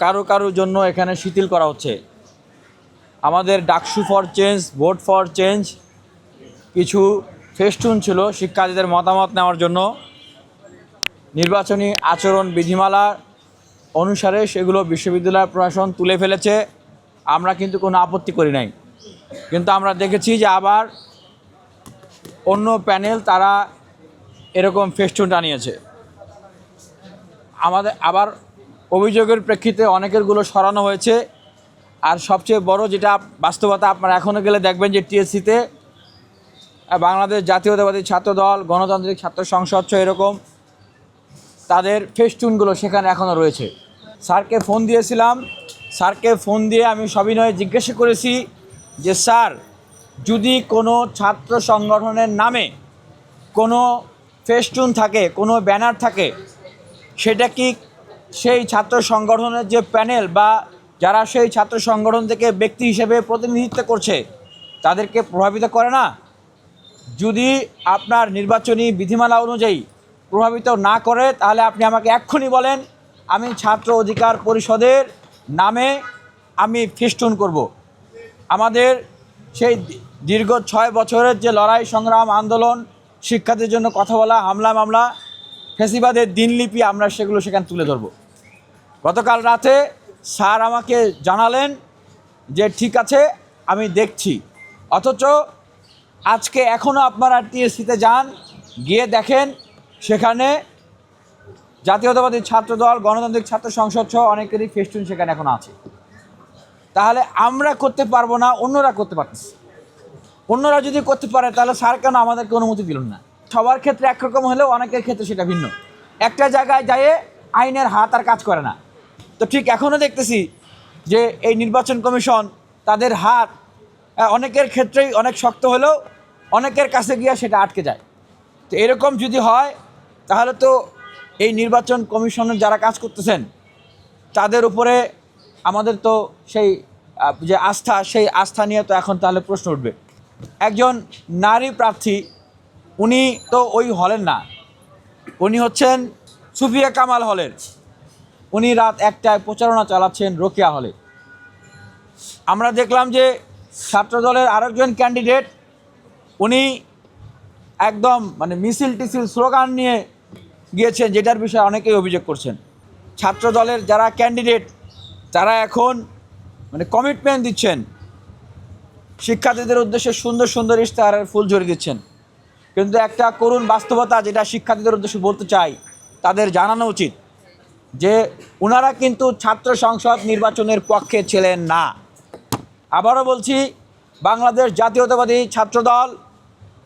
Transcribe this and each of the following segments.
কারো কারোর জন্য এখানে শিথিল করা হচ্ছে। আমাদের DUCSU for change, vote for change কিছু ফেস্টুন ছিল শিক্ষার্থীদের মতামত নেওয়ার জন্য। নির্বাচনী আচরণ বিধিমালা অনুসারে সেগুলো বিশ্ববিদ্যালয় প্রশাসন তুলে ফেলেছে, আমরা কিন্তু কোনো আপত্তি করি নাই। কিন্তু আমরা দেখেছি যে আবার অন্য প্যানেল তারা এরকম ফেস্টুন টানিয়েছে। আমাদের আবার অভিযোগের প্রেক্ষিতে অনেকেরগুলো সরানো হয়েছে। আর সবচেয়ে বড় যেটা বাস্তবতা, আপনারা এখনও গেলে দেখবেন যে টিএসসিতে বাংলাদেশ জাতীয়তাবাদী ছাত্র দল, গণতান্ত্রিক ছাত্র সংসদ এরকম তাদের ফেস্টুনগুলো সেখানে এখনও রয়েছে। স্যারকে ফোন দিয়েছিলাম, স্যারকে ফোন দিয়ে আমি সবিনয়ে জিজ্ঞাসা করেছি যে স্যার, যদি কোনো ছাত্র সংগঠনের নামে কোনো ফেস্টুন থাকে, কোনো ব্যানার থাকে, সেটা কি সেই ছাত্র সংগঠনের যে প্যানেল বা যারা সেই ছাত্র সংগঠন থেকে ব্যক্তি হিসেবে প্রতিনিধিত্ব করছে তাদেরকে প্রভাবিত করে না? যদি আপনার নির্বাচনী বিধিমালা অনুযায়ী প্রভাবিত না করে, তাহলে আপনি আমাকে এক্ষুনি বলেন, আমি ছাত্র অধিকার পরিষদের নামে আমি ফেস্টুন করব। আমাদের সেই দীর্ঘ 6 বছরের যে লড়াই সংগ্রাম আন্দোলন, শিক্ষার্থীর জন্য কথা বলা, হামলা মামলা, ফ্যাসিবাদের দিনলিপি, আমরা সেগুলো সেখানে তুলে ধরব। গতকাল রাতে স্যার আমাকে জানালেন যে ঠিক আছে, আমি দেখছি। অথচ আজকে এখনও আপনারা টিএসসিতে যান, গিয়ে দেখেন সেখানে জাতীয়তাবাদী ছাত্রদল, গণতান্ত্রিক ছাত্র সংসদ সহ অনেকেরই ফেস্টুন সেখানে এখন আছে। তাহলে আমরা করতে পারবো না, অন্যরা করতে পারতেছে। অন্যরা যদি করতে পারে তাহলে স্যার কেন আমাদেরকে অনুমতি দিল না? সবার ক্ষেত্রে একরকম হলেও অনেকের ক্ষেত্রে সেটা ভিন্ন। একটা জায়গায় যেয়ে আইনের হাত আর কাজ করে না। তো ঠিক এখনও দেখতেছি যে এই নির্বাচন কমিশন তাদের হাত অনেকের ক্ষেত্রেই অনেক শক্ত হলেও অনেকের কাছে গিয়ে সেটা আটকে যায়। তো এরকম যদি হয় তাহলে তো এই নির্বাচন কমিশনের যারা কাজ করতেছেন তাদের উপরে আমাদের তো সেই যে আস্থা, সেই আস্থা নিয়ে তো এখন তাহলে প্রশ্ন উঠবে। একজন নারী প্রার্থী, উনি তো ওই হলের না, উনি হচ্ছেন সুফিয়া কামাল হলের। উনি রাত 1টায় প্রচারণা চালাচ্ছেন রোকেয়া হলে। আমরা দেখলাম যে ছাত্রদলের আরেকজন ক্যান্ডিডেট, উনি একদম মিছিল টিছিল স্লোগান নিয়ে গিয়েছেন, যেটার বিষয়ে অনেকেই অভিযোগ করছেন। ছাত্রদলের যারা ক্যান্ডিডেট তারা এখন কমিটমেন্ট দিচ্ছেন, শিক্ষার্থীদের উদ্দেশ্যে সুন্দর সুন্দর ইশতেহারের ফুলঝুরি দিচ্ছেন। কিন্তু একটা করুণ বাস্তবতা যেটা শিক্ষার্থীদের উদ্দেশ্যে বলতে চাই, তাদের জানানো উচিত যে ওনারা কিন্তু ছাত্র সংসদ নির্বাচনের পক্ষে ছিলেন না। আবারও বলছি, বাংলাদেশ জাতীয়তাবাদী ছাত্রদল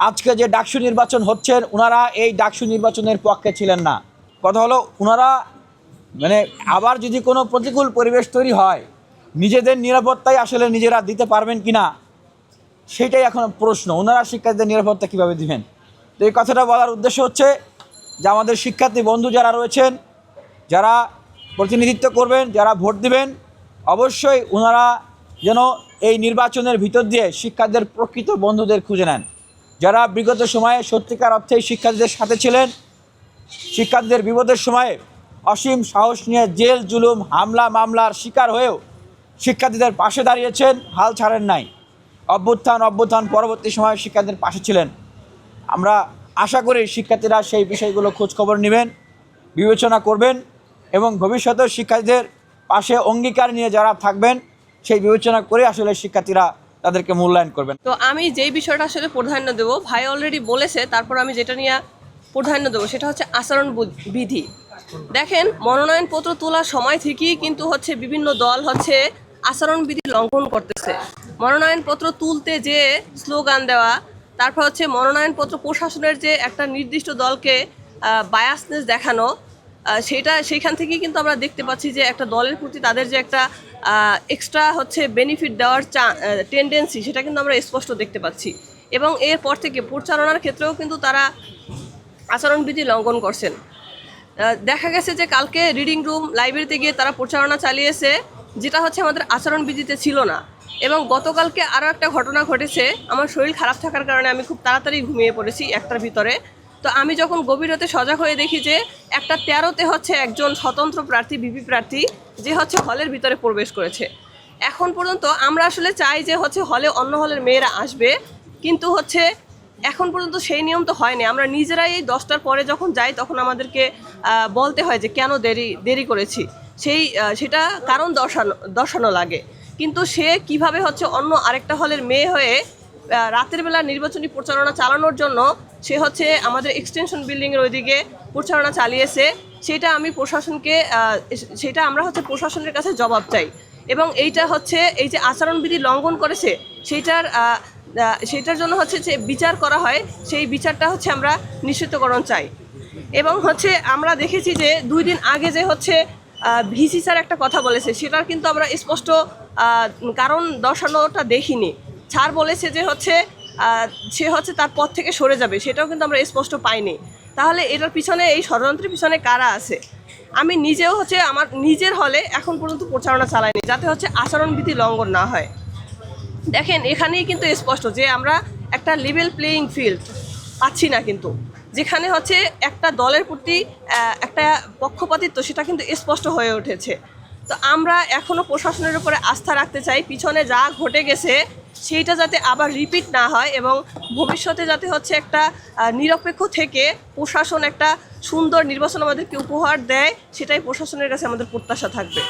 আজকে যে ডাকসু নির্বাচন হচ্ছেন, ওনারা এই ডাকসু নির্বাচনের পক্ষে ছিলেন না। কথা হলো, ওনারা আবার যদি কোনো প্রতিকূল পরিবেশ তৈরি হয়, নিজেদের নিরাপত্তাই আসলে নিজেরা দিতে পারবেন কি না, সেটাই এখন প্রশ্ন। ওনারা শিক্ষার্থীদের নিরাপত্তা কীভাবে দিবেন? তো এই কথাটা বলার উদ্দেশ্য হচ্ছে যে আমাদের শিক্ষার্থী বন্ধু যারা রয়েছেন, যারা প্রতিনিধিত্ব করবেন, যারা ভোট দিবেন, অবশ্যই ওনারা যেন এই নির্বাচনের ভিতর দিয়ে শিক্ষার্থীদের প্রকৃত বন্ধুদের খুঁজে নেন, যারা বিগত সময়ে সত্যিকার অর্থেই শিক্ষার্থীদের সাথে ছিলেন, শিক্ষার্থীদের বিপদের সময়ে অসীম সাহস নিয়ে জেল জুলুম হামলা মামলার শিকার হয়েও শিক্ষার্থীদের পাশে দাঁড়িয়েছেন, হাল ছাড়েন নাই। অভ্যুত্থান পরবর্তী সময়ে শিক্ষার্থীদের পাশে ছিলেন। আমরা আশা করি শিক্ষার্থীরা সেই বিষয়গুলো খোঁজখবর নেবেন, বিবেচনা করবেন এবং ভবিষ্যতেও শিক্ষার্থীদের পাশে অঙ্গীকার নিয়ে যারা থাকবেন, সেই বিবেচনা করে আসলে শিক্ষার্থীরা তাদেরকে মূল্যায়ন করবেন। তো আমি যেই বিষয়টা আসলে প্রাধান্য দেবো, ভাই অলরেডি বলেছে, তারপর আমি যেটা নিয়ে প্রাধান্য দেবো সেটা হচ্ছে আচরণ বিধি। দেখেন, মনোনয়নপত্র তোলার সময় থেকেই কিন্তু বিভিন্ন দল আচরণবিধি লঙ্ঘন করতেছে। মনোনয়নপত্র তুলতে যে স্লোগান দেওয়া, তারপর মনোনয়নপত্র প্রশাসনের যে একটা নির্দিষ্ট দলকে বায়াসনেস দেখানো, সেইখান থেকেই কিন্তু আমরা দেখতে পাচ্ছি যে একটা দলের প্রতি তাদের যে একটা এক্সট্রা বেনিফিট দেওয়ার টেন্ডেন্সি, সেটা কিন্তু আমরা স্পষ্ট দেখতে পাচ্ছি। এবং এরপর থেকে প্রচারণার ক্ষেত্রেও কিন্তু তারা আচরণবিধি লঙ্ঘন করছেন। দেখা গেছে যে কালকে রিডিং রুম লাইব্রেরিতে গিয়ে তারা প্রচারণা চালিয়েছে, যেটা আমাদের আচরণবিধিতে ছিল না। এবং গতকালকে আরও একটা ঘটনা ঘটেছে। আমার শরীর খারাপ থাকার কারণে আমি খুব তাড়াতাড়ি ঘুমিয়ে পড়েছি 1টার ভিতরে। তো আমি যখন গভীরতে সজাগ হয়ে দেখি যে একটা 13তে হচ্ছে একজন স্বতন্ত্র প্রার্থী ভিপি প্রার্থী যে হচ্ছে হলের ভিতরে প্রবেশ করেছে। এখন পর্যন্ত আমরা আসলে চাই যে হচ্ছে হলে অন্য হলের মেয়েরা আসবে, কিন্তু হচ্ছে এখন পর্যন্ত সেই নিয়ম তো হয়নি। আমরা নিজেরাই এই 10টার পরে যখন যাই তখন আমাদেরকে বলতে হয় যে কেন দেরি করেছি, সেটা কারণ দর্শানো লাগে। কিন্তু সে কিভাবে হচ্ছে অন্য আরেকটা হলের মেয়ে হয়ে রাতের বেলা নির্বাচনী প্রচারণা চালানোর জন্য সে হচ্ছে আমাদের এক্সটেনশন বিল্ডিংয়ের ওইদিকে প্রচারণা চালিয়েছে, সেটা আমরা হচ্ছে প্রশাসনের কাছে জবাব চাই। এবং এইটা হচ্ছে এই যে আচরণবিধি লঙ্ঘন করেছে সেটার জন্য হচ্ছে যে বিচার করা হয়, সেই বিচারটা হচ্ছে আমরা নিশ্চিতকরণ চাই। এবং হচ্ছে আমরা দেখেছি যে 2 দিন আগে যে হচ্ছে ভিসি স্যার একটা কথা বলেছে, সেটার কিন্তু আমরা স্পষ্ট কারণ দর্শানোটা দেখিনি। স্যার বলেছে যে হচ্ছে সে হচ্ছে তার পথ থেকে সরে যাবে, সেটাও কিন্তু আমরা স্পষ্ট পাইনি। তাহলে এটার পিছনে, এই ষড়যন্ত্রের পিছনে কারা আছে? আমি নিজেও হচ্ছে আমার নিজের হলে এখন পর্যন্ত প্রচারণা চালাইনি যাতে হচ্ছে আচরণবিধি লঙ্ঘন না হয়। দেখেন এখানেই কিন্তু স্পষ্ট যে আমরা একটা লেভেল প্লেয়িং ফিল্ড পাচ্ছি না, কিন্তু যেখানে হচ্ছে একটা দলের প্রতি একটা পক্ষপাতিত্ব সেটা কিন্তু স্পষ্ট হয়ে উঠেছে। তো আমরা এখনও প্রশাসনের উপরে আস্থা রাখতে চাই, পিছনে যা ঘটে গেছে সেইটা যাতে আবার রিপিট না হয় এবং ভবিষ্যতে যাতে হচ্ছে একটা নিরপেক্ষ থেকে প্রশাসন একটা সুন্দর নির্বাচন আমাদেরকে উপহার দেয়, সেটাই প্রশাসনের কাছে আমাদের প্রত্যাশা থাকবে।